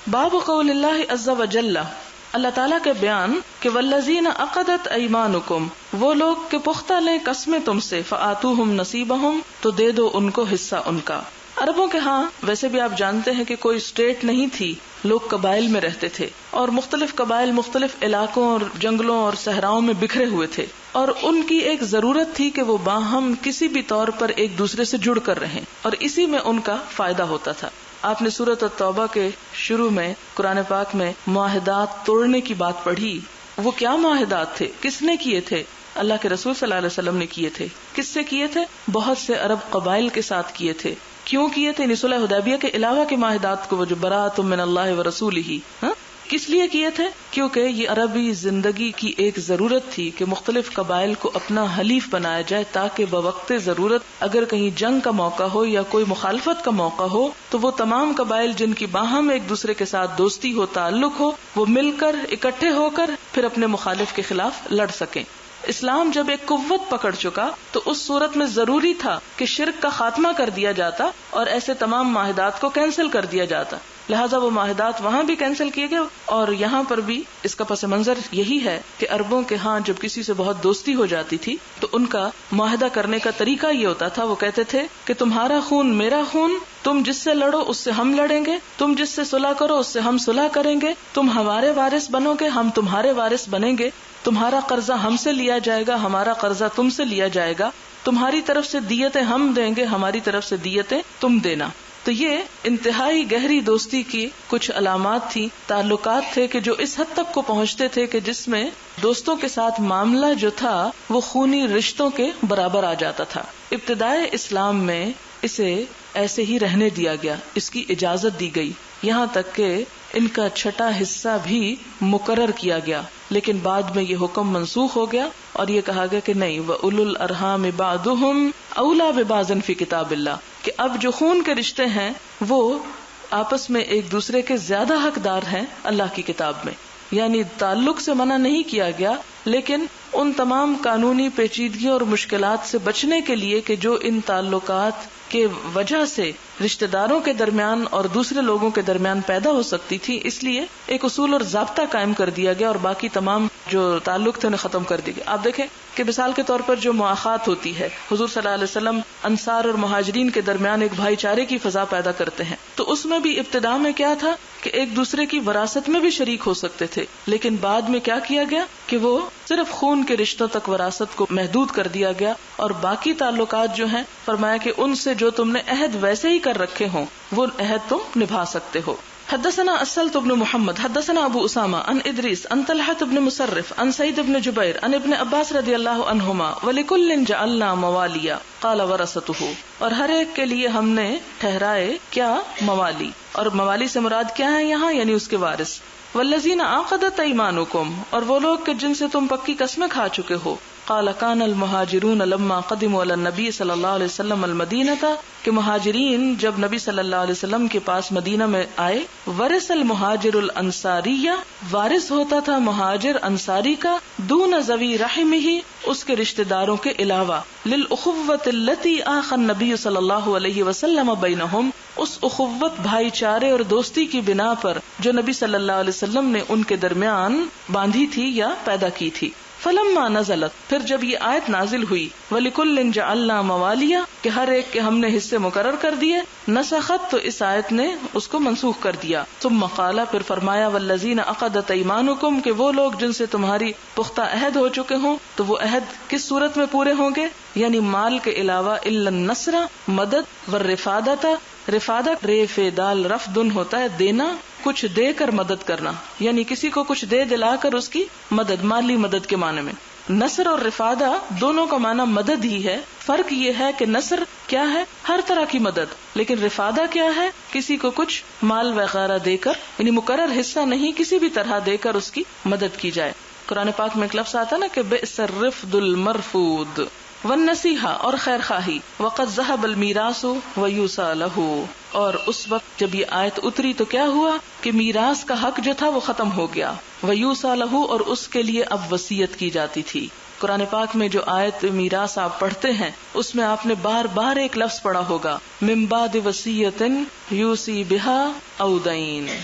باب قول اللہ عز وجل، اللہ تعالیٰ کے بیان کہ والذین عقدت ایمانکم، وہ لوگ کہ پختہ لیں قسمیں تم سے، فآتوہم نصیبہم، تو دے دو ان کو حصہ ان کا۔ عربوں کے ہاں ویسے بھی آپ جانتے ہیں کہ کوئی اسٹیٹ نہیں تھی، لوگ قبائل میں رہتے تھے اور مختلف قبائل مختلف علاقوں اور جنگلوں اور صحراؤں میں بکھرے ہوئے تھے، اور ان کی ایک ضرورت تھی کہ وہ باہم کسی بھی طور پر ایک دوسرے سے جڑ کر رہیں، اور اسی میں ان کا فائدہ ہوتا تھا۔ آپ نے سورۃ التوبہ کے شروع میں قرآن پاک میں معاہدات توڑنے کی بات پڑھی۔ وہ کیا معاہدات تھے؟ کس نے کیے تھے؟ اللہ کے رسول صلی اللہ علیہ وسلم نے کیے تھے۔ کس سے کیے تھے؟ بہت سے عرب قبائل کے ساتھ کیے تھے۔ کیوں کیے تھے؟ صلح حدیبیہ کے علاوہ کے معاہدات کو، وہ جو براۃ من اللہ ورسولہ، کس لیے کیے تھے؟ کیونکہ یہ عربی زندگی کی ایک ضرورت تھی کہ مختلف قبائل کو اپنا حلیف بنایا جائے، تاکہ بوقت ضرورت اگر کہیں جنگ کا موقع ہو یا کوئی مخالفت کا موقع ہو تو وہ تمام قبائل جن کی باہم ایک دوسرے کے ساتھ دوستی ہو، تعلق ہو، وہ مل کر اکٹھے ہو کر پھر اپنے مخالف کے خلاف لڑ سکیں۔ اسلام جب ایک قوت پکڑ چکا تو اس صورت میں ضروری تھا کہ شرک کا خاتمہ کر دیا جاتا اور ایسے تمام معاہدات کو کینسل کر دیا جاتا، لہٰذا وہ معاہدات وہاں بھی کینسل کیے گئے، اور یہاں پر بھی اس کا پس منظر یہی ہے کہ عربوں کے ہاں جب کسی سے بہت دوستی ہو جاتی تھی تو ان کا معاہدہ کرنے کا طریقہ یہ ہوتا تھا، وہ کہتے تھے کہ تمہارا خون میرا خون، تم جس سے لڑو اس سے ہم لڑیں گے، تم جس سے صلح کرو اس سے ہم صلح کریں گے، تم ہمارے وارث بنو گے ہم تمہارے وارث بنیں گے، تمہارا قرضہ ہم سے لیا جائے گا ہمارا قرضہ تم سے لیا جائے گا، تمہاری طرف سے دیتیں ہم دیں گے ہماری طرف سے دیتیں تم دینا۔ تو یہ انتہائی گہری دوستی کی کچھ علامات تھی، تعلقات تھے کہ جو اس حد تک کو پہنچتے تھے کہ جس میں دوستوں کے ساتھ معاملہ جو تھا وہ خونی رشتوں کے برابر آ جاتا تھا۔ ابتدائے اسلام میں اسے ایسے ہی رہنے دیا گیا، اس کی اجازت دی گئی، یہاں تک کہ ان کا چھٹا حصہ بھی مقرر کیا گیا، لیکن بعد میں یہ حکم منسوخ ہو گیا اور یہ کہا گیا کہ نہیں، وَأُولُو الْأَرْحَامِ بَعْضُهُمْ أَوْلَى بِبَعْضٍ فِي كِتَابِ اللَّهِ، کہ اب جو خون کے رشتے ہیں وہ آپس میں ایک دوسرے کے زیادہ حقدار ہیں اللہ کی کتاب میں، یعنی تعلق سے منع نہیں کیا گیا، لیکن ان تمام قانونی پیچیدگیوں اور مشکلات سے بچنے کے لیے کہ جو ان تعلقات کے وجہ سے رشتہ داروں کے درمیان اور دوسرے لوگوں کے درمیان پیدا ہو سکتی تھی، اس لیے ایک اصول اور ضابطہ قائم کر دیا گیا اور باقی تمام جو تعلق تھے انہیں ختم کر دیا گیا۔ آپ دیکھیں کہ مثال کے طور پر جو مواخات ہوتی ہے، حضور صلی اللہ علیہ وسلم انصار اور مہاجرین کے درمیان ایک بھائی چارے کی فضا پیدا کرتے ہیں، تو اس میں بھی ابتدا میں کیا تھا کہ ایک دوسرے کی وراثت میں بھی شریک ہو سکتے تھے، لیکن بعد میں کیا کیا گیا کہ وہ صرف خون کے رشتوں تک وراثت کو محدود کر دیا گیا، اور باقی تعلقات جو ہیں فرمایا کہ ان سے جو تم نے عہد ویسے ہی کر رکھے ہوں وہ عہد تم نبھا سکتے ہو۔ حدثنا السلط بن محمد حدثنا ابو اسامہ عن ادریس عن طلحة بن مصرف عن سعید بن جبیر عن ابن عباس رضی اللہ عنہما ولکل جعلنا موالیا قال ورثته، اور ہر ایک کے لیے ہم نے ٹھہرائے کیا؟ موالی، اور موالی سے مراد کیا ہے یہاں؟ یعنی اس کے وارث۔ والذین عقدت ایمانکم، اور وہ لوگ کہ جن سے تم پکی قسمیں کھا چکے ہو۔ قال کان المہاجرون لما قدموا علی النبی صلی اللہ علیہ وسلم المدینہ، کہ مہاجرین جب نبی صلی اللہ علیہ وسلم کے پاس مدینہ میں آئے، ورث المہاجر الانصاریہ، وارث ہوتا تھا مہاجر انصاری کا، دون ذوی رحمہ، اس کے رشتہ داروں کے علاوہ، للاخوۃ التی آخى النبی صلی اللہ علیہ وسلم بینہم، اس اخوت بھائی چارے اور دوستی کی بنا پر جو نبی صلی اللہ علیہ وسلم نے ان کے درمیان باندھی تھی یا پیدا کی تھی۔ فلما نزلت، پھر جب یہ آیت نازل ہوئی، وَلِكُلٍّ جَعَلْنَا مَوَالِيَ، کہ ہر ایک کے ہم نے حصے مقرر کر دیے، نسخت، تو اس آیت نے اس کو منسوخ کر دیا۔ ثم قال، پھر فرمایا، وَالَّذِينَ عَقَدَتْ أَيْمَانُكُمْ، کہ وہ لوگ جن سے تمہاری پختہ عہد ہو چکے ہوں، تو وہ عہد کس صورت میں پورے ہوں گے؟ یعنی مال کے علاوہ، إِلَّا النَّصْرَ، مدد، وَالرِّفَادَةَ، رفادت ریف دال رف دن ہوتا ہے دینا، کچھ دے کر مدد کرنا، یعنی کسی کو کچھ دے دلا کر اس کی مدد، مالی مدد کے معنی میں۔ نصر اور رفادہ دونوں کا معنی مدد ہی ہے، فرق یہ ہے کہ نصر کیا ہے؟ ہر طرح کی مدد، لیکن رفادہ کیا ہے؟ کسی کو کچھ مال وغیرہ دے کر، یعنی مقرر حصہ نہیں، کسی بھی طرح دے کر اس کی مدد کی جائے۔ قرآن پاک میں ایک لفظ آتا نا کہ بئس الرفد المرفود، والنصیحہ، اور خیر خواہی، وقد ذهب المیراث ویوصى له، اور اس وقت جب یہ آیت اتری تو کیا ہوا کہ میراث کا حق جو تھا وہ ختم ہو گیا، ویوصى له، اور اس کے لیے اب وصیت کی جاتی تھی۔ قرآن پاک میں جو آیت میراث آپ پڑھتے ہیں اس میں آپ نے بار بار ایک لفظ پڑھا ہوگا، من بعد وصیۃ یوصی بها او دین،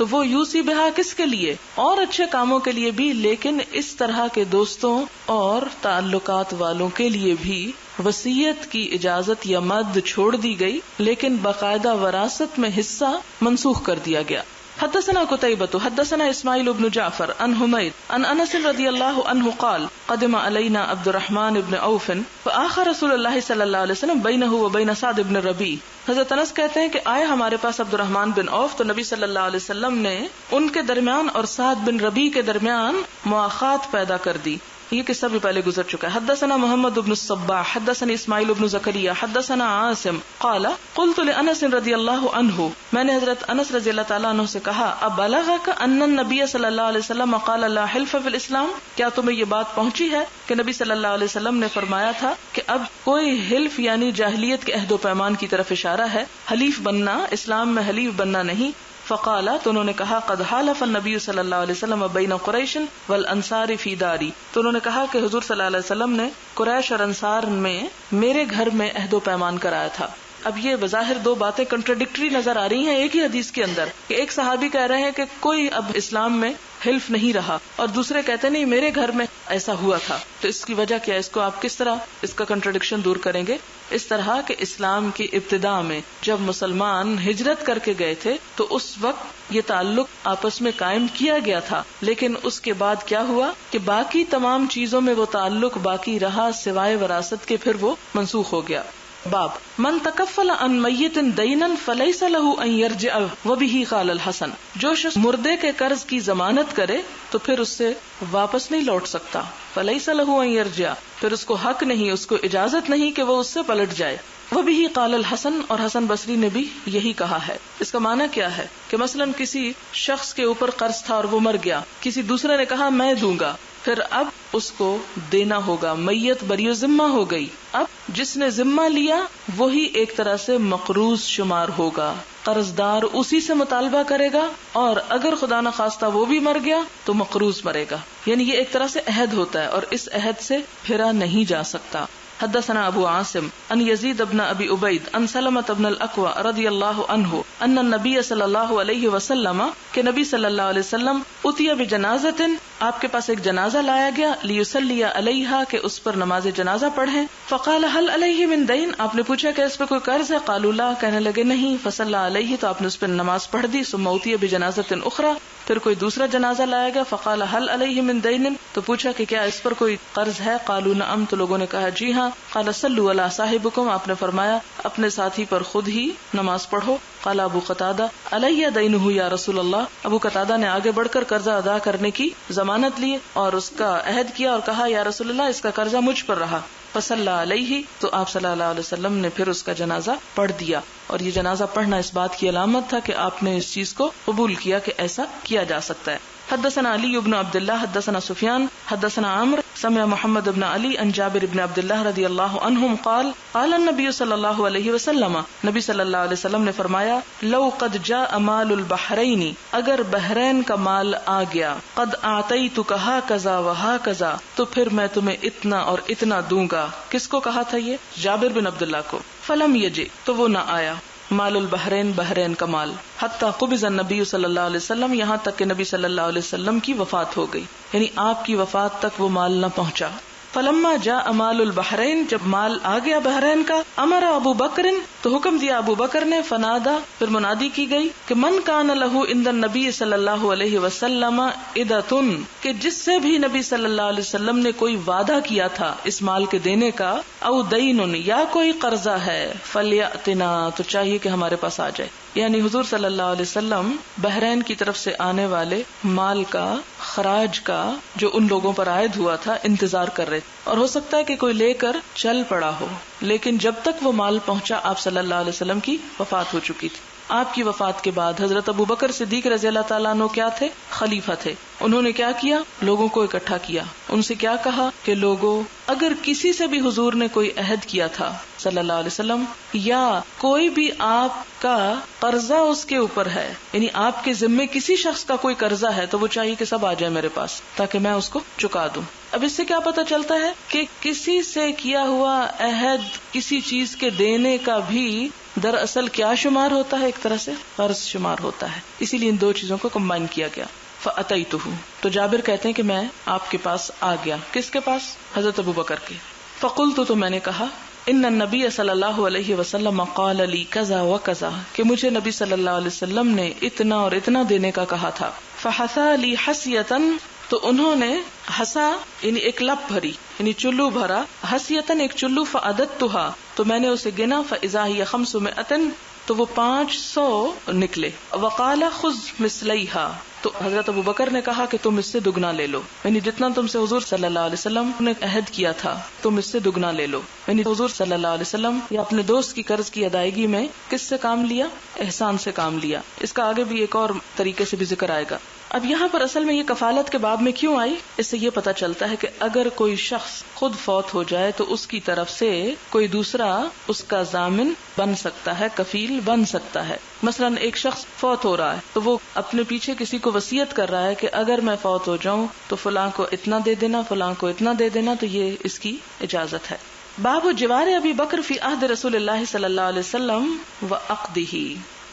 تو وہ یوسی بہا کس کے لیے؟ اور اچھے کاموں کے لیے بھی، لیکن اس طرح کے دوستوں اور تعلقات والوں کے لیے بھی وصیت کی اجازت یا مد چھوڑ دی گئی، لیکن باقاعدہ وراثت میں حصہ منسوخ کر دیا گیا۔ حدثنا قتيبة حدثنا اسماعيل بن جعفر عن حميد عن انس رضي الله عنه قال قدم علينا عبد الرحمن بن عوف فآخى رسول الله صلى الله عليه وسلم بينه وبين سعد بن ربيع۔ حضرت انس کہتے ہیں کہ آئے ہمارے پاس عبد الرحمن بن عوف، تو نبی صلی اللہ علیہ وسلم نے ان کے درمیان اور سعد بن ربیع کے درمیان مواخات پیدا کر دی۔ یہ قصہ بھی پہلے گزر چکا ہے۔ حدثنا محمد بن الصباح حدثني اسماعیل بن زکریا حدثنا عاصم قال قلت لانس رضی اللہ عنہ، میں نے حضرت انس رضی اللہ تعالیٰ عنہ سے کہا ابلغک ان النبی صلی اللہ علیہ وسلم قال لا حلف فی الاسلام، کیا تمہیں یہ بات پہنچی ہے کہ نبی صلی اللہ علیہ وسلم نے فرمایا تھا کہ اب کوئی حلف یعنی جاہلیت کے عہد و پیمان کی طرف اشارہ ہے، حلیف بننا، اسلام میں حلیف بننا نہیں۔ فقال، تو انہوں نے کہا قد حالف النبی صلی اللہ علیہ وسلم بین قریش والانصار فی داری، تو انہوں نے کہا کہ حضور صلی اللہ علیہ وسلم نے قریش اور انصار میں میرے گھر میں عہد و پیمان کرایا تھا۔ اب یہ بظاہر دو باتیں کنٹراڈکٹری نظر آ رہی ہیں ایک ہی حدیث کے اندر، کہ ایک صحابی کہہ رہے ہیں کہ کوئی اب اسلام میں حلف نہیں رہا، اور دوسرے کہتے نہیں میرے گھر میں ایسا ہوا تھا۔ تو اس کی وجہ کیا ہے؟ اس کو آپ کس طرح اس کا کنٹراڈکشن دور کریں گے؟ اس طرح کہ اسلام کی ابتدا میں جب مسلمان ہجرت کر کے گئے تھے تو اس وقت یہ تعلق آپس میں قائم کیا گیا تھا، لیکن اس کے بعد کیا ہوا کہ باقی تمام چیزوں میں وہ تعلق باقی رہا سوائے وراثت کے، پھر وہ منسوخ ہو گیا۔ باب من تکفل عن میت دینا فلیس له ان یرجع وبه قال الحسن، جو شخص مردے کے قرض کی ضمانت کرے تو پھر اس سے واپس نہیں لوٹ سکتا، فلیس له ان یرجع، پھر اس کو حق نہیں، اس کو اجازت نہیں کہ وہ اس سے پلٹ جائے۔ وبه قال الحسن، اور حسن بصری نے بھی یہی کہا ہے۔ اس کا معنی کیا ہے کہ مثلا کسی شخص کے اوپر قرض تھا اور وہ مر گیا، کسی دوسرے نے کہا میں دوں گا، پھر اب اس کو دینا ہوگا، میت بری ذمہ ہو گئی، اب جس نے ذمہ لیا وہی ایک طرح سے مقروض شمار ہوگا، قرض دار اسی سے مطالبہ کرے گا، اور اگر خدا نہ خواستہ وہ بھی مر گیا تو مقروض مرے گا، یعنی یہ ایک طرح سے عہد ہوتا ہے اور اس عہد سے پھرا نہیں جا سکتا۔ حدثنا ابو عاصم ان یزید بن ابی عبید ان سلمۃ بن الاکوع رضی اللہ عنہ ان النبی صلی اللہ علیہ وسلم، کہ نبی صلی اللہ علیہ وسلم اتی بجنازۃ، آپ کے پاس ایک جنازہ لایا گیا، لیصلی علیہا، کہ اس پر نماز جنازہ پڑھیں، فقال هل علیہ من دین، آپ نے پوچھا کہ اس پہ کوئی قرض ہے، قالوا لا، کہنے لگے نہیں، فصلی علیہ، تو آپ نے اس پر نماز پڑھ دی، ثم اتی بجنازۃ اخرى، پھر کوئی دوسرا جنازہ لایا گیا، فقال هل علیہ من دین، تو پوچھا کہ کیا اس پر کوئی قرض ہے، قالوا نعم، تو لوگوں نے کہا جی ہاں، قال صلوا علی صاحبکم، آپ نے فرمایا اپنے ساتھی پر خود ہی نماز پڑھو، قال ابو قتادہ علی دینہ یا رسول اللہ، ابو قتادہ نے آگے بڑھ کر قرضہ ادا کرنے کی ضمانت لی اور اس کا عہد کیا اور کہا یا رسول اللہ اس کا قرضہ مجھ پر رہا، فصلی علیہ، تو آپ صلی اللہ علیہ وسلم نے پھر اس کا جنازہ پڑھ دیا، اور یہ جنازہ پڑھنا اس بات کی علامت تھا کہ آپ نے اس چیز کو قبول کیا کہ ایسا کیا جا سکتا ہے۔ حدثنا علی بن عبد اللہ حدثنا سفیان حدثنا عمرو سمع محمد بن علی عن جابر بن عبد اللہ رضی اللہ عنہم قال قال النبی صلی اللہ علیہ وسلم، نبی صلی اللہ علیہ وسلم نے فرمایا لو قد جاء مال البحرین، اگر بحرین کا مال آ گیا، قد اعطیتک ھکذا وھکذا، تو پھر میں تمہیں اتنا اور اتنا دوں گا۔ کس کو کہا تھا یہ؟ جابر بن عبد اللہ کو۔ فلم یجی، تو وہ نہ آیا، مال البحرین، بحرین کا مال، حتی قبض النبی صلی اللہ علیہ وسلم، یہاں تک کہ نبی صلی اللہ علیہ وسلم کی وفات ہو گئی، یعنی آپ کی وفات تک وہ مال نہ پہنچا۔ فلما جاء مال البحرین، جب مال آ گیا بحرین کا، امر ابو بکر، تو حکم دیا ابو بکر نے، فنادا، پھر منادی کی گئی کہ من کان لہ عند النبی صلی اللہ علیہ وسلم عدۃ، کہ جس سے بھی نبی صلی اللہ علیہ وسلم نے کوئی وعدہ کیا تھا اس مال کے دینے کا، او دین، یا کوئی قرضہ ہے، فلیأتنا، تو چاہیے کہ ہمارے پاس آ جائے، یعنی حضور صلی اللہ علیہ وسلم بحرین کی طرف سے آنے والے مال کا، خراج کا، جو ان لوگوں پر عائد ہوا تھا، انتظار کر رہے، اور ہو سکتا ہے کہ کوئی لے کر چل پڑا ہو، لیکن جب تک وہ مال پہنچا آپ صلی اللہ علیہ وسلم کی وفات ہو چکی تھی۔ آپ کی وفات کے بعد حضرت ابو بکر صدیق رضی اللہ تعالیٰ عنہ کیا تھے؟ خلیفہ تھے۔ انہوں نے کیا کیا؟ لوگوں کو اکٹھا کیا، ان سے کیا کہا کہ لوگوں، اگر کسی سے بھی حضور نے کوئی عہد کیا تھا صلی اللہ علیہ وسلم، یا کوئی بھی آپ کا قرضہ اس کے اوپر ہے، یعنی آپ کے ذمے کسی شخص کا کوئی قرضہ ہے، تو وہ چاہیے کہ سب آ جائے میرے پاس تاکہ میں اس کو چکا دوں۔ اب اس سے کیا پتہ چلتا ہے کہ کسی سے کیا ہوا عہد کسی چیز کے دینے کا بھی دراصل کیا شمار ہوتا ہے؟ ایک طرح سے قرض شمار ہوتا ہے. اسی لیے ان دو چیزوں کو کمبائن کیا گیا. فَأَتَيْتُهُ، تو جابر کہتے ہیں کہ میں آپ کے پاس آ گیا. کس کے پاس؟ حضرت ابو بکر کے. فَقُلْتُ، تو میں نے کہا، ان النبی صلی اللہ علیہ وسلم قال لی کذا و کذا، کہ مجھے نبی صلی اللہ علیہ وسلم نے اتنا اور اتنا دینے کا کہا تھا. فحثا لی حسیتن، تو انہوں نے حسا یعنی ایک لپ بھری، یعنی چلو بھرا، حسیتن ایک چلو. فعددتها، تو میں نے اسے گنا. فاذا هي 500، تو وہ 500 نکلے. وقال خذ مثلیھا، تو حضرت ابو بکر نے کہا کہ تم اس سے دگنا لے لو، یعنی جتنا تم سے حضور صلی اللہ علیہ وسلم نے عہد کیا تھا تم اس سے دگنا لے لو. یعنی حضور صلی اللہ علیہ وسلم یا اپنے دوست کی قرض کی ادائیگی میں کس سے کام لیا؟ احسان سے کام لیا. اس کا آگے بھی ایک اور طریقے سے بھی ذکر آئے گا. اب یہاں پر اصل میں یہ کفالت کے باب میں کیوں آئی؟ اس سے یہ پتا چلتا ہے کہ اگر کوئی شخص خود فوت ہو جائے تو اس کی طرف سے کوئی دوسرا اس کا ضامن بن سکتا ہے، کفیل بن سکتا ہے. مثلا ایک شخص فوت ہو رہا ہے تو وہ اپنے پیچھے کسی کو وصیت کر رہا ہے کہ اگر میں فوت ہو جاؤں تو فلاں کو اتنا دے دینا، فلاں کو اتنا دے دینا، تو یہ اس کی اجازت ہے. باب جوار ابی بکر فی عہد رسول اللہ صلی اللہ علیہ وسلم و عقدہ.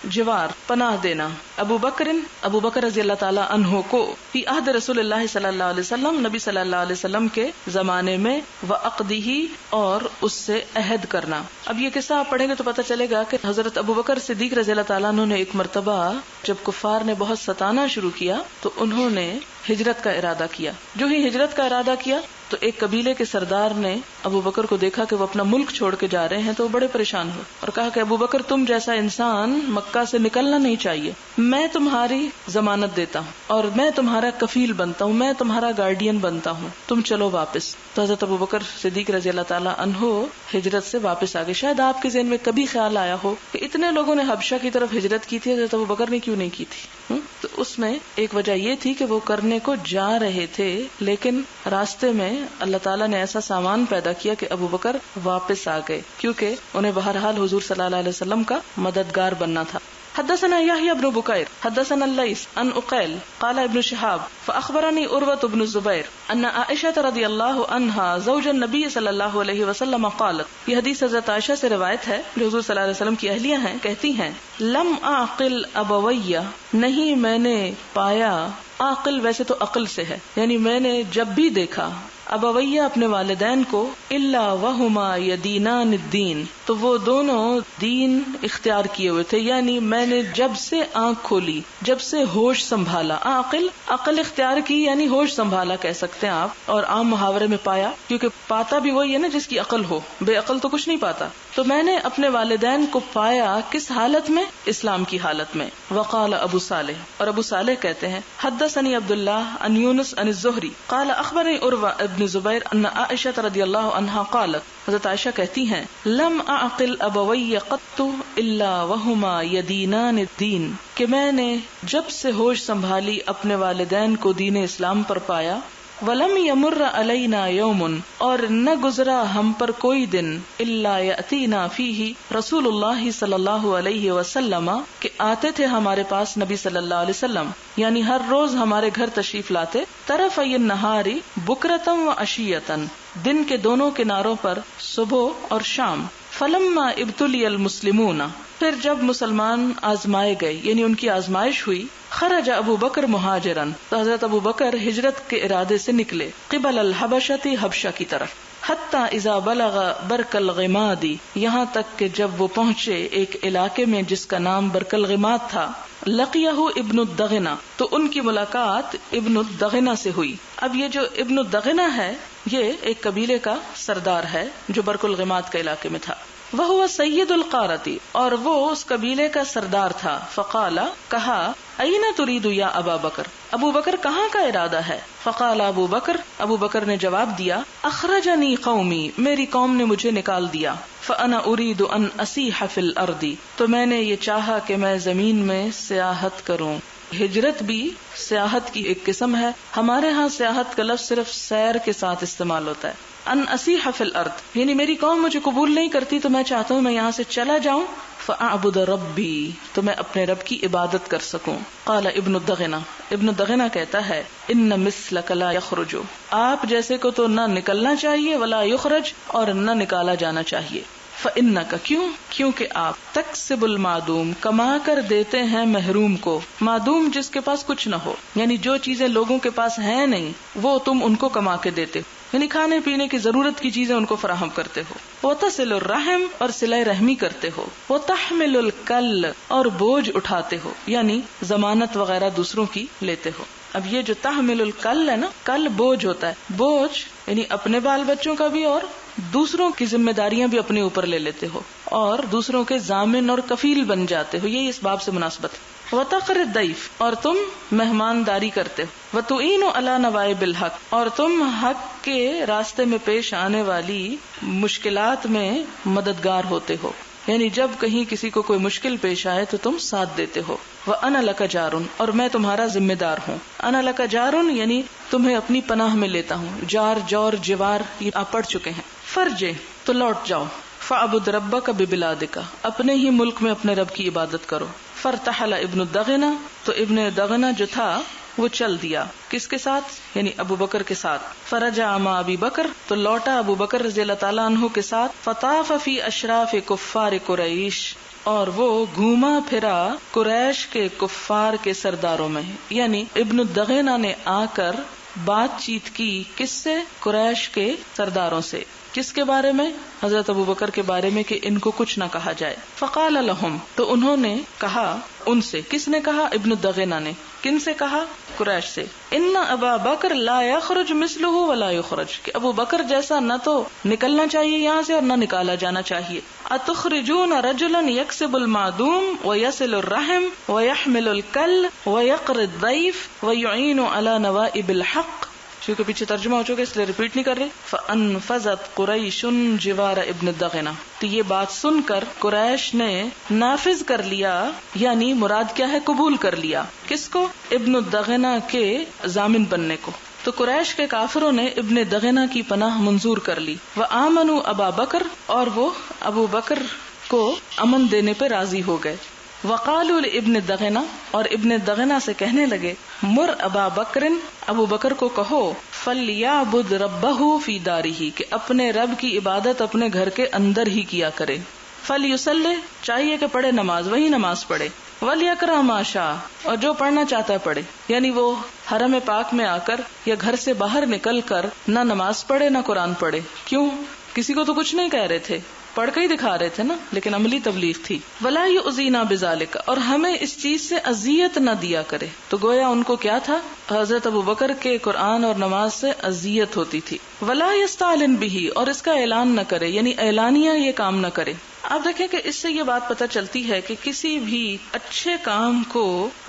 جوار پناہ دینا ابو بکر رضی اللہ تعالی عنہ کو فی عہد رسول اللہ صلی اللہ علیہ وسلم، نبی صلی اللہ علیہ وسلم کے زمانے میں، و عقدہ اور اس سے عہد کرنا. اب یہ قصہ آپ پڑھیں گے تو پتہ چلے گا کہ حضرت ابو بکر صدیق رضی اللہ تعالیٰ عنہ نے ایک مرتبہ جب کفار نے بہت ستانا شروع کیا تو انہوں نے ہجرت کا ارادہ کیا. جو ہی ہجرت کا ارادہ کیا تو ایک قبیلے کے سردار نے ابو بکر کو دیکھا کہ وہ اپنا ملک چھوڑ کے جا رہے ہیں تو وہ بڑے پریشان ہوئے اور کہا کہ ابو بکر تم جیسا انسان مکہ سے نکلنا نہیں چاہیے، میں تمہاری ضمانت دیتا ہوں اور میں تمہارا کفیل بنتا ہوں، میں تمہارا گارڈین بنتا ہوں، تم چلو واپس. تو حضرت ابو بکر صدیق رضی اللہ تعالیٰ عنہ ہجرت سے واپس آ گئے. شاید آپ کے ذہن میں کبھی خیال آیا ہو کہ اتنے لوگوں نے حبشہ کی طرف ہجرت کی تھی، حضرت ابو بکر نے کیوں نہیں کی تھی؟ تو اس میں ایک وجہ یہ تھی کہ وہ کرنے کو جا رہے تھے لیکن راستے میں اللہ تعالیٰ نے ایسا سامان پیدا کیا کہ ابو بکر واپس آ گئے، کیونکہ انہیں بہرحال حضور صلی اللہ علیہ وسلم کا مددگار بننا تھا. حدثنا يحيى بن بكير حدثنا الليث عن عقيل قال ابن شهاب فأخبرني عروة بن الزبير أن عائشة رضي الله عنها زوج النبي صلى الله عليه وسلم قالت. یہ حدیث حضرت عائشہ سے روایت ہے جو حضور صلی اللہ علیہ وسلم کی اہلیہ ہیں، کہتی ہیں لم اعقل ابویہ، نہیں میں نے پایا، عاقل ویسے تو عقل سے ہے، یعنی میں نے جب بھی دیکھا ابویہ اپنے والدین کو، الا وہما یدینان الدین، تو وہ دونوں دین اختیار کیے ہوئے تھے. یعنی میں نے جب سے آنکھ کھولی، جب سے ہوش سنبھالا، عقل اختیار کی یعنی ہوش سنبھالا کہہ سکتے ہیں آپ، اور عام محاورے میں پایا، کیونکہ پاتا بھی وہی ہے نا جس کی عقل ہو، بے عقل تو کچھ نہیں پاتا. تو میں نے اپنے والدین کو پایا کس حالت میں؟ اسلام کی حالت میں. وقال ابو صالح، اور ابو صالح کہتے ہیں حدثني عبد الله عن يونس عن الزهري قال اخبرني عروة ابن زبیر ان عائشة رضی اللہ عنہا قالت، حضرت عائشہ کہتی ہیں لم اعقل ابوی قط الا وہما یدینان الدین، کہ میں نے جب سے ہوش سنبھالی اپنے والدین کو دین اسلام پر پایا. ولم یمر علینا یوم، اور نہ گزرا ہم پر کوئی دن، الا یاتینا فیہ رسول اللہ صلی اللہ علیہ وسلم، کہ آتے تھے ہمارے پاس نبی صلی اللہ علیہ وسلم، یعنی ہر روز ہمارے گھر تشریف لاتے، طرفی النہار بکرتم و عشیتن، دن کے دونوں کناروں پر صبح اور شام. فلما ابتلی المسلمون، پھر جب مسلمان آزمائے گئے یعنی ان کی آزمائش ہوئی، خرج ابو بکر مہاجرن، تو حضرت ابو بکر ہجرت کے ارادے سے نکلے، قبل الحبشۃ، حبشہ کی طرف. حتی اذا بلغ برک الغماد، یہاں تک کہ جب وہ پہنچے ایک علاقے میں جس کا نام برک الغماد تھا، لقیہ ابن الدغنہ، تو ان کی ملاقات ابن الدغنہ سے ہوئی. اب یہ جو ابن الدغنہ ہے یہ ایک قبیلے کا سردار ہے جو برک الغماد کے علاقے میں تھا. وہ سید القارتی، اور وہ اس قبیلے کا سردار تھا. فقال، کہا، اینا ترید یا ابا بکر، ابو بکر کہاں کا ارادہ ہے؟ فقال ابو بکر نے جواب دیا، اخرجنی قومی، میری قوم نے مجھے نکال دیا. فانا ارید ان اسیح فی الارض، تو میں نے یہ چاہا کہ میں زمین میں سیاحت کروں. ہجرت بھی سیاحت کی ایک قسم ہے. ہمارے ہاں سیاحت کا لفظ صرف سیر کے ساتھ استعمال ہوتا ہے. ان اسیح فی الارض، یعنی میری قوم مجھے قبول نہیں کرتی تو میں چاہتا ہوں میں یہاں سے چلا جاؤں. فاعبد ربی، تو میں اپنے رب کی عبادت کر سکوں. قال ابن الدغنہ، ابن الدغنہ کہتا ہے ان مثلک لا یخرج، آپ جیسے کو تو نہ نکلنا چاہیے، ولا یخرج، اور نہ نکالا جانا چاہیے. فإنک، کیونکہ آپ تکسب المعدوم، کما کر دیتے ہیں محروم کو. معدوم جس کے پاس کچھ نہ ہو، یعنی جو چیزیں لوگوں کے پاس ہیں نہیں وہ تم ان کو کما کے دیتے ہو، یعنی کھانے پینے کی ضرورت کی چیزیں ان کو فراہم کرتے ہو. وتصل الرحم، اور صلہ رحمی کرتے ہو. وتحمل الکل، اور بوجھ اٹھاتے ہو، یعنی ضمانت وغیرہ دوسروں کی لیتے ہو. اب یہ جو تحمل الکل ہے نا، کل بوجھ ہوتا ہے، بوجھ یعنی اپنے بال بچوں کا بھی اور دوسروں کی ذمہ داریاں بھی اپنے اوپر لے لیتے ہو اور دوسروں کے ضامن اور کفیل بن جاتے ہو، یہی اس باب سے مناسبت ہے. وتقر الضیف، اور تم مہمانداری کرتے ہو. وتعین علی نوائب الحق، اور تم حق کے راستے میں پیش آنے والی مشکلات میں مددگار ہوتے ہو، یعنی جب کہیں کسی کو کوئی مشکل پیش آئے تو تم ساتھ دیتے ہو. وَأَنَا لَكَ جَارٌ، اور میں تمہارا ذمہ دار ہوں. انا لک جارٌ، یعنی تمہیں اپنی پناہ میں لیتا ہوں. جار، جور، جوار، یہ آپ پڑھ چکے ہیں. فرجے، تو لوٹ جاؤ. فَعْبُدْ رَبَّكَ بِبِلَادِكَ، اپنے ہی ملک میں اپنے رب کی عبادت کرو. فارتحل ابن الدغنہ، تو ابن دغنہ جو تھا وہ چل دیا. کس کے ساتھ؟ یعنی ابو بکر کے ساتھ. فرجع مع ابی بکر، تو لوٹا ابو بکر رضی اللہ تعالیٰ عنہ کے ساتھ. فطاف فی اشراف کفار قریش، اور وہ گھوما پھرا قریش کے کفار کے سرداروں میں. یعنی ابن الدغنہ نے آ کر بات چیت کی کس سے؟ قریش کے سرداروں سے. کس کے بارے میں؟ حضرت ابو بکر کے بارے میں، کہ ان کو کچھ نہ کہا جائے. فقال لهم، تو انہوں نے کہا ان سے. کس نے کہا؟ ابن الدغنہ نے. کن سے کہا؟ قریش سے. ان ابا بکر لا یخرج مثلہ ولا یخرج، کہ ابو بکر جیسا نہ تو نکلنا چاہیے یہاں سے اور نہ نکالا جانا چاہیے. اتخرجون رجلا یکسب المعدوم ویصل الرحم ویحمل الکل ویقر الضیف ویعین علی نوائب الحق. کیونکہ پیچھے ترجمہ ہو چکا اس لیے ریپیٹ نہیں کر رہے. فانفذت قریش جوار ابن الدغنہ، تو یہ بات سن کر قریش نے نافذ کر لیا، یعنی مراد کیا ہے؟ قبول کر لیا. کس کو؟ ابن الدغنہ کے ضامن بننے کو. تو قریش کے کافروں نے ابن دغنہ کی پناہ منظور کر لی. وآمنوا ابا بکر، اور وہ ابو بکر کو امن دینے پہ راضی ہو گئے. وقالوا لابن دغنہ، اور ابن دغنہ سے کہنے لگے مر ابا بکر، ابو بکر کو کہو فلیعبد ربہ فی دارہ، کہ اپنے رب کی عبادت اپنے گھر کے اندر ہی کیا کرے. فلیصلی، چاہیے کہ پڑھے نماز، وہی نماز پڑھے. ولیقرأ ما شاء، اور جو پڑھنا چاہتا ہے پڑھے. یعنی وہ حرم پاک میں آ کر یا گھر سے باہر نکل کر نہ نماز پڑھے نہ قرآن پڑھے. کیوں؟ کسی کو تو کچھ نہیں کہہ رہے تھے، پڑھ کے ہی دکھا رہے تھے نا، لیکن عملی تبلیغ تھی. ولا یؤذینا بذالک، اور ہمیں اس چیز سے اذیت نہ دیا کرے. تو گویا ان کو کیا تھا؟ حضرت ابو بکر کے قرآن اور نماز سے اذیت ہوتی تھی. ولا یستعلن بہ، اور اس کا اعلان نہ کرے، یعنی اعلانیہ یہ کام نہ کرے. آپ دیکھیں کہ اس سے یہ بات پتہ چلتی ہے کہ کسی بھی اچھے کام کو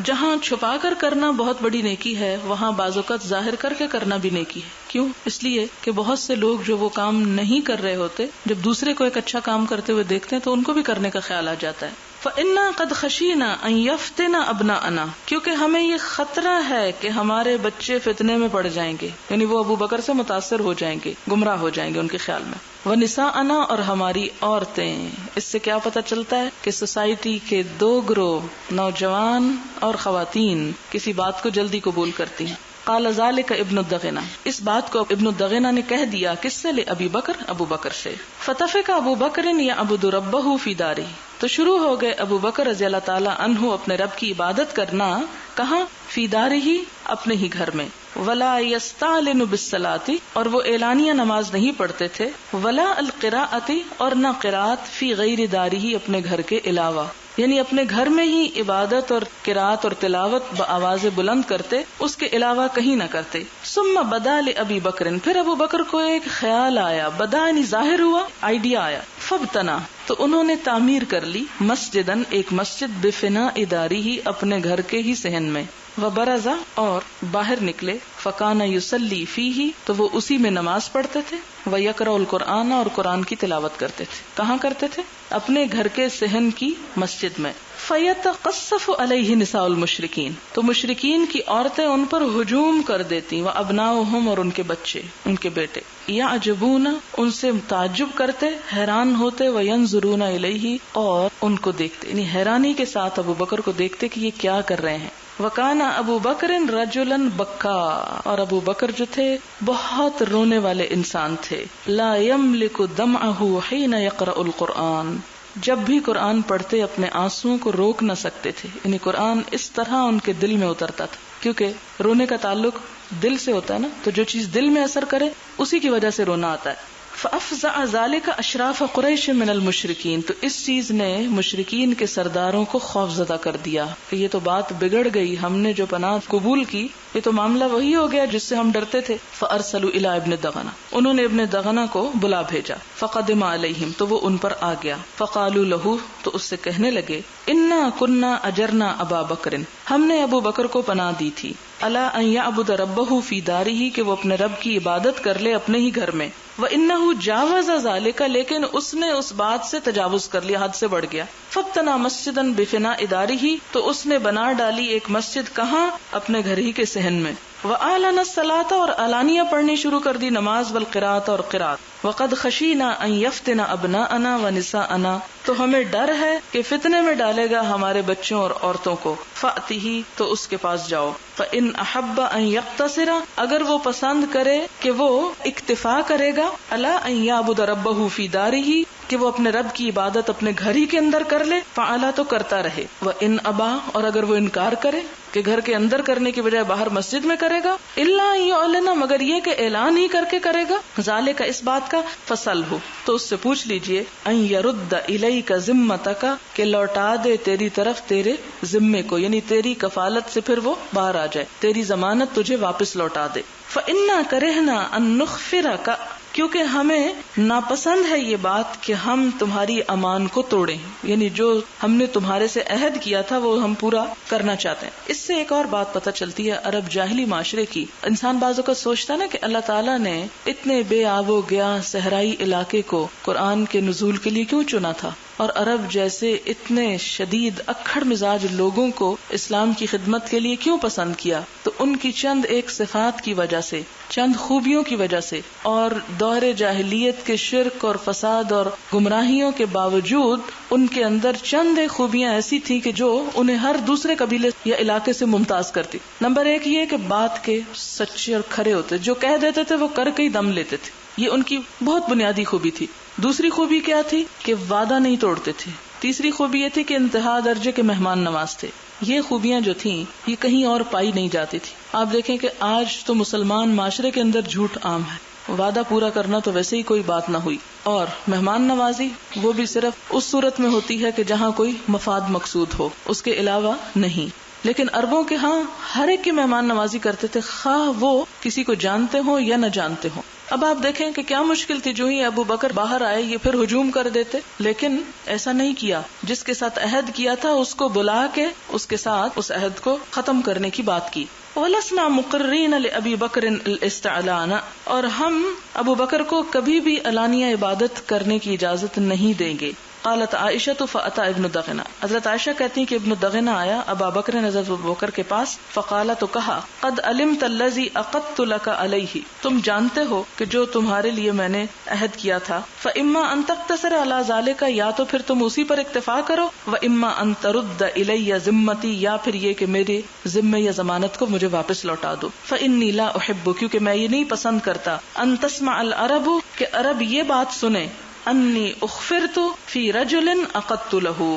جہاں چھپا کر کرنا بہت بڑی نیکی ہے، وہاں بعض اوقات ظاہر کر کے کرنا بھی نیکی ہے. کیوں؟ اس لیے کہ بہت سے لوگ جو وہ کام نہیں کر رہے ہوتے، جب دوسرے کو ایک اچھا کام کرتے ہوئے دیکھتے ہیں تو ان کو بھی کرنے کا خیال آ جاتا ہے. فَإِنَّا قَدْ خَشِينَا أَن يَفْتِنَ أَبْنَاءَنَا، کیونکہ ہمیں یہ خطرہ ہے کہ ہمارے بچے فتنے میں پڑ جائیں گے، یعنی وہ ابو بکر سے متاثر ہو جائیں گے، گمراہ ہو جائیں گے ان کے خیال میں. وَنِسَاءَنَا، اور ہماری عورتیں. اس سے کیا پتہ چلتا ہے کہ سوسائٹی کے دو گروہ، نوجوان اور خواتین، کسی بات کو جلدی قبول کرتی ہیں. قال ذلك ابن الدغنہ، اس بات کو ابن الدغنہ نے کہہ دیا. کس سے؟ لأبی بکر، ابو بکر سے. فتفق ابو بکر یعبد ربہ فی دارہ، تو شروع ہو گئے ابو بکر رضی اللہ تعالی عنہ اپنے رب کی عبادت کرنا. کہاں؟ فی دارہ، اپنے ہی گھر میں. ولا یستعلن بالصلاۃ، اور وہ اعلانیہ نماز نہیں پڑھتے تھے. ولا القراءۃ، اور نہ قرات فی غیر دارہ، اپنے گھر کے علاوہ، یعنی اپنے گھر میں ہی عبادت اور قرات اور تلاوت بآواز بلند کرتے، اس کے علاوہ کہیں نہ کرتے. ثم بدا لابی بکر، پھر ابو بکر کو ایک خیال آیا. بدا یعنی ظاہر ہوا، آئیڈیا آیا. فابتنا، تو انہوں نے تعمیر کر لی. مسجدن، ایک مسجد. بفناء دارہ، اپنے گھر کے ہی صحن میں. وبرزا، اور باہر نکلے. فکان یصلی فیہ، تو وہ اسی میں نماز پڑھتے تھے. ویقرأ القرآن، اور قرآن کی تلاوت کرتے تھے. کہاں کرتے تھے؟ اپنے گھر کے صحن کی مسجد میں. فیتقصف علیہ نساء المشرکین، تو مشرکین کی عورتیں ان پر ہجوم کر دیتی، وابناؤہم، اور ان کے بچے، ان کے بیٹے، یعجبون، ان سے تعجب کرتے، حیران ہوتے، وینظرون الیہ، اور ان کو دیکھتے، یعنی حیرانی کے ساتھ ابو بکر کو دیکھتے کہ یہ کیا کر رہے ہیں. وکان ابو بکر رجلا بکا، اور ابو بکر جو تھے بہت رونے والے انسان تھے. لا یملک دمعہ حین یقرأ القرآن، جب بھی قرآن پڑھتے اپنے آنسوؤں کو روک نہ سکتے تھے، یعنی قرآن اس طرح ان کے دل میں اترتا تھا، کیونکہ رونے کا تعلق دل سے ہوتا ہے نا، تو جو چیز دل میں اثر کرے اسی کی وجہ سے رونا آتا ہے. فافزع ذلك اشراف قریش من المشرکین، تو اس چیز نے مشرکین کے سرداروں کو خوف زدہ کر دیا کہ یہ تو بات بگڑ گئی، ہم نے جو پناہ قبول کی یہ تو معاملہ وہی ہو گیا جس سے ہم ڈرتے تھے. فارسلوا الى ابن دغنہ، انہوں نے ابن دغنہ کو بلا بھیجا. فقدم علیہم، تو وہ ان پر آ گیا. فقالوا له، تو اس سے کہنے لگے، انا كنا اجرنا ابا بکر، ہم نے ابو بکر کو پناہ دی تھی، الا ان يعبد ربه في داره، کہ وہ اپنے رب کی عبادت کر لے اپنے ہی گھر میں. وانه جاوز ذلك، لیکن اس نے اس بات سے تجاوز کر لیا، حد سے بڑھ گیا. فابتنى مسجدا بفناء داره، تو اس نے بنا ڈالی ایک مسجد، کہاں؟ اپنے گھر ہی کے صحن میں. وَأَعْلَنَ الصَّلَاةَ، اور اعلانیہ پڑھنی شروع کر دی نماز، والقراءة، اور قراءت. وَقَدْ خَشِينَا أَن يَفْتِنَ أَبْنَاءَنَا وَنِسَاءَنَا، تو ہمیں ڈر ہے کہ فتنے میں ڈالے گا ہمارے بچوں اور عورتوں کو. فَأْتِهِ، تو اس کے پاس جاؤ. فَإِنْ أَحَبَّ أَن يَقْتَصِرَ، اگر وہ پسند کرے کہ وہ اکتفا کرے گا، عَلَىٰ أَن يَعْبُدَ رَبَّهُ فِي دَارِهِ، کہ وہ اپنے رب کی عبادت اپنے گھر ہی کے اندر کر لے، فعلا، تو کرتا رہے. وَإِنْ أَبَى، اور اگر وہ انکار کرے کہ گھر کے اندر کرنے کی بجائے باہر مسجد میں کرے گا، الا ان يعلن، مگر یہ کہ اعلان ہی کر کے کرے گا، ذالک، اس بات کا، فسلہ، تو اس سے پوچھ لیجئے، ان يرد الیک ذمتک، کہ لوٹا دے تیری طرف تیرے ذمے کو، یعنی تیری کفالت سے پھر وہ باہر آ جائے، تیری ضمانت تجھے واپس لوٹا دے. فإنا کرہنا ان نخفرک، کیونکہ ہمیں ناپسند ہے یہ بات کہ ہم تمہاری امان کو توڑیں، یعنی جو ہم نے تمہارے سے عہد کیا تھا وہ ہم پورا کرنا چاہتے ہیں. اس سے ایک اور بات پتہ چلتی ہے عرب جاہلی معاشرے کی. انسان بعض اوقات سوچتا نا کہ اللہ تعالیٰ نے اتنے بے آب و گیا صحرائی علاقے کو قرآن کے نزول کے لیے کیوں چنا تھا، اور عرب جیسے اتنے شدید اکھڑ مزاج لوگوں کو اسلام کی خدمت کے لیے کیوں پسند کیا. تو ان کی چند ایک صفات کی وجہ سے، چند خوبیوں کی وجہ سے، اور دور جاہلیت کے شرک اور فساد اور گمراہیوں کے باوجود ان کے اندر چند ایک خوبیاں ایسی تھیں کہ جو انہیں ہر دوسرے قبیلے یا علاقے سے ممتاز کرتی. نمبر ایک یہ کہ بات کے سچے اور کھرے ہوتے، جو کہہ دیتے تھے وہ کر کے ہی دم لیتے تھے، یہ ان کی بہت بنیادی خوبی تھی. دوسری خوبی کیا تھی کہ وعدہ نہیں توڑتے تھے. تیسری خوبی یہ تھی کہ انتہا درجے کے مہمان نواز تھے. یہ خوبیاں جو تھیں یہ کہیں اور پائی نہیں جاتی تھی. آپ دیکھیں کہ آج تو مسلمان معاشرے کے اندر جھوٹ عام ہے، وعدہ پورا کرنا تو ویسے ہی کوئی بات نہ ہوئی، اور مہمان نوازی وہ بھی صرف اس صورت میں ہوتی ہے کہ جہاں کوئی مفاد مقصود ہو، اس کے علاوہ نہیں. لیکن عربوں کے ہاں ہر ایک کی مہمان نوازی کرتے تھے، خواہ وہ کسی کو جانتے ہوں یا نہ جانتے ہوں. اب آپ دیکھیں کہ کیا مشکل تھی، جو ہی ابو بکر باہر آئے یہ پھر ہجوم کر دیتے، لیکن ایسا نہیں کیا. جس کے ساتھ عہد کیا تھا اس کو بلا کے اس کے ساتھ اس عہد کو ختم کرنے کی بات کی. وَلَسْنَا مُقِرِّينَ لِأَبِي بَكْرٍ الْإِسْتِعْلَانَ، اور ہم ابو بکر کو کبھی بھی علانیہ عبادت کرنے کی اجازت نہیں دیں گے. قالت عائشہ فأتى ابن دغنہ، حضرت عائشہ کہتی ہیں کہ ابن دغنہ آیا ابا بکر حضرت ابو بکر کے پاس. فقال، تو کہا، قد علمت الذی عقدت لك علیہ، تم جانتے ہو کہ جو تمہارے لیے میں نے عہد کیا تھا. فاما ان تقتصر علی ذلک، یا تو پھر تم اسی پر اکتفا کرو، واما ان ترد الی ذمتی، یا پھر یہ کہ میرے ذمے یا ضمانت کو مجھے واپس لوٹا دو. فانی لا احب، کیونکہ میں یہ نہیں پسند کرتا، ان تسمع العرب، کہ عرب یہ بات سنے، انی اخفرت فی رجل عقدت له،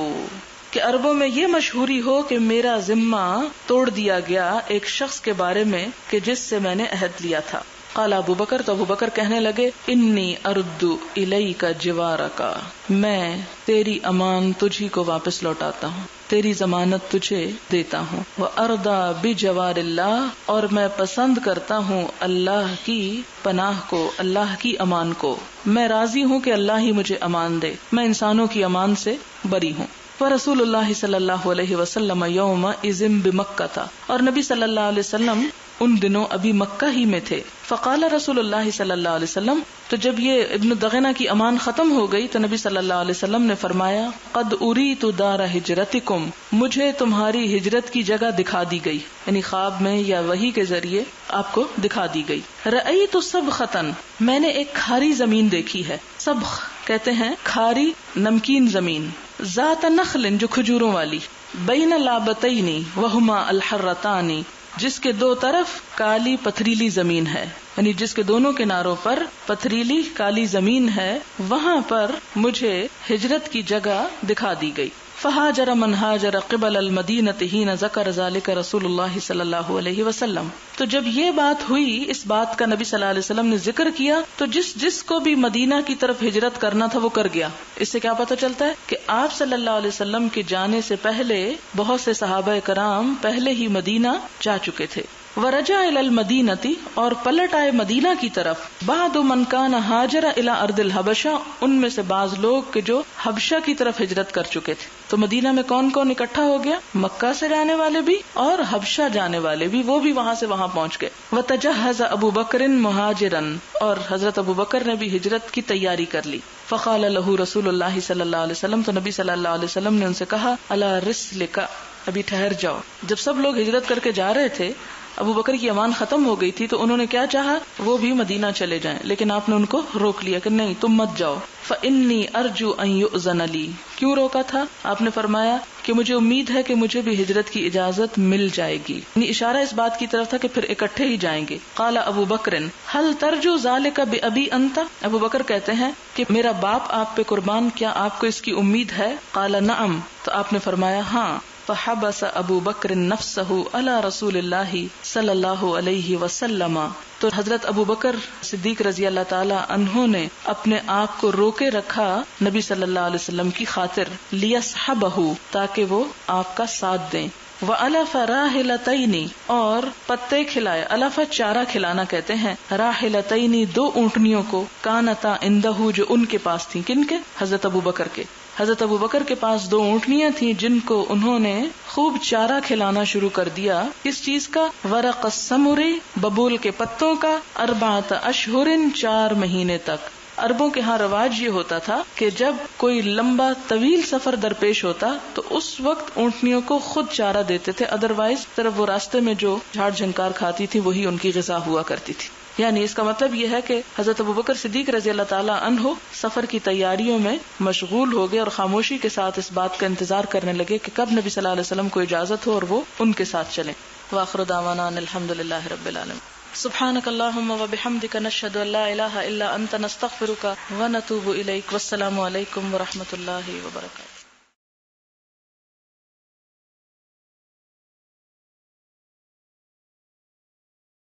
کہ عربوں میں یہ مشہوری ہو کہ میرا ذمہ توڑ دیا گیا ایک شخص کے بارے میں کہ جس سے میں نے عہد لیا تھا. قال ابو بکر، تو ابو بکر کہنے لگے، انی ارد الیک جوارک، میں تیری امان تجھی کو واپس لوٹاتا ہوں، تیری ضمانت تجھے دیتا ہوں. وارضا بجوار اللہ، اور میں پسند کرتا ہوں اللہ کی پناہ کو، اللہ کی امان کو. میں راضی ہوں کہ اللہ ہی مجھے امان دے، میں انسانوں کی امان سے بری ہوں. ورسول اللہ صلی اللہ علیہ وسلم یوم اذن بمکہ تھا، اور نبی صلی اللہ علیہ وسلم ان دنوں ابھی مکہ ہی میں تھے. فقال رسول اللہ صلی اللہ علیہ وسلم، تو جب یہ ابن دغنہ کی امان ختم ہو گئی تو نبی صلی اللہ علیہ وسلم نے فرمایا، قد اریت دار ہجرتکم، مجھے تمہاری ہجرت کی جگہ دکھا دی گئی، یعنی خواب میں یا وحی کے ذریعے آپ کو دکھا دی گئی. رأیت سبختن، میں نے ایک کھاری زمین دیکھی ہے. سبخ کہتے ہیں کھاری نمکین زمین. ذات نخل، جو کھجوروں والی. بین لابتین وہما الحرتان، جس کے دو طرف کالی پتھریلی زمین ہے، یعنی جس کے دونوں کناروں پر پتھریلی کالی زمین ہے، وہاں پر مجھے ہجرت کی جگہ دکھا دی گئی. فہاجر من ہاجر قبل المدینۃ حین ذکر ذلک رسول اللہ صلی اللہ علیہ وسلم. تو جب یہ بات ہوئی، اس بات کا نبی صلی اللہ علیہ وسلم نے ذکر کیا، تو جس کو بھی مدینہ کی طرف ہجرت کرنا تھا وہ کر گیا. اس سے کیا پتہ چلتا ہے کہ آپ صلی اللہ علیہ وسلم کے جانے سے پہلے بہت سے صحابہ کرام پہلے ہی مدینہ جا چکے تھے. ورجع الی المدینۃ، اور پلٹ آئے مدینہ کی طرف. بعد من کان ہاجر الی ارض الحبشہ، ان میں سے بعض لوگ کہ جو حبشہ کی طرف ہجرت کر چکے تھے. تو مدینہ میں کون کون اکٹھا ہو گیا؟ مکہ سے جانے والے بھی اور حبشہ جانے والے بھی، وہ بھی وہاں سے وہاں پہنچ گئے. وتجہز ابو بکر مہاجرا، اور حضرت ابو بکر نے بھی ہجرت کی تیاری کر لی. فقال له رسول اللہ صلی اللہ علیہ وسلم، تو نبی صلی اللہ علیہ وسلم نے ان سے کہا، الا رسلک، ابھی ٹھہر جاؤ. جب سب لوگ ہجرت کر کے جا رہے تھے، ابو بکر کی امان ختم ہو گئی تھی، تو انہوں نے کیا چاہا، وہ بھی مدینہ چلے جائیں، لیکن آپ نے ان کو روک لیا کہ نہیں، تم مت جاؤ. فإنی ارجو ان یؤذن لی، کیوں روکا تھا؟ آپ نے فرمایا کہ مجھے امید ہے کہ مجھے بھی ہجرت کی اجازت مل جائے گی، یعنی اشارہ اس بات کی طرف تھا کہ پھر اکٹھے ہی جائیں گے. قال ابو بکر هل ترجو ذلك بأبی انت، ابو بکر کہتے ہیں کہ میرا باپ آپ پہ قربان، کیا آپ کو اس کی امید ہے؟ قال نعم، تو آپ نے فرمایا ہاں. فحبس ابو بکر نفسہ علی رسول اللہ صلی اللہ علیہ وسلم، تو حضرت ابو بکر صدیق رضی اللہ تعالی عنہ نے اپنے آپ کو روکے رکھا نبی صلی اللہ علیہ وسلم کی خاطر. لیصحبہ، تاکہ وہ آپ کا ساتھ دیں. وَأَلَفَ رَاحِلَتَيْنِ، اور پتے کھلائے. الف چارہ کھلانا کہتے ہیں. راحلتین، دو اونٹنیوں کو. کانتا عندہ، جو ان کے پاس تھیں. کن کے؟ حضرت ابو بکر کے. حضرت ابو بکر کے پاس دو اونٹنیاں تھیں جن کو انہوں نے خوب چارہ کھلانا شروع کر دیا. کس چیز کا؟ ورق السمر، ببول کے پتوں کا. 4 اشہر، 4 مہینے تک. عربوں کے ہاں رواج یہ ہوتا تھا کہ جب کوئی لمبا طویل سفر درپیش ہوتا تو اس وقت اونٹنیوں کو خود چارہ دیتے تھے، ادروائز طرف وہ راستے میں جو جھاڑ جھنکار کھاتی تھی وہی ان کی غذا ہوا کرتی تھی. یعنی اس کا مطلب یہ ہے کہ حضرت ابوبکر صدیق رضی اللہ تعالیٰ عنہ سفر کی تیاریوں میں مشغول ہو گئے اور خاموشی کے ساتھ اس بات کا انتظار کرنے لگے کہ کب نبی صلی اللہ علیہ وسلم کو اجازت ہو اور وہ ان کے ساتھ چلیں. وآخر دعوانا ان الحمدللہ رب العالمین. سبحانک اللہم و بحمدک، نشہد ان لا الہ الا انت، نستغفرک و نتوب الیک. والسلام علیکم و رحمۃ اللہ وبرکاتہ.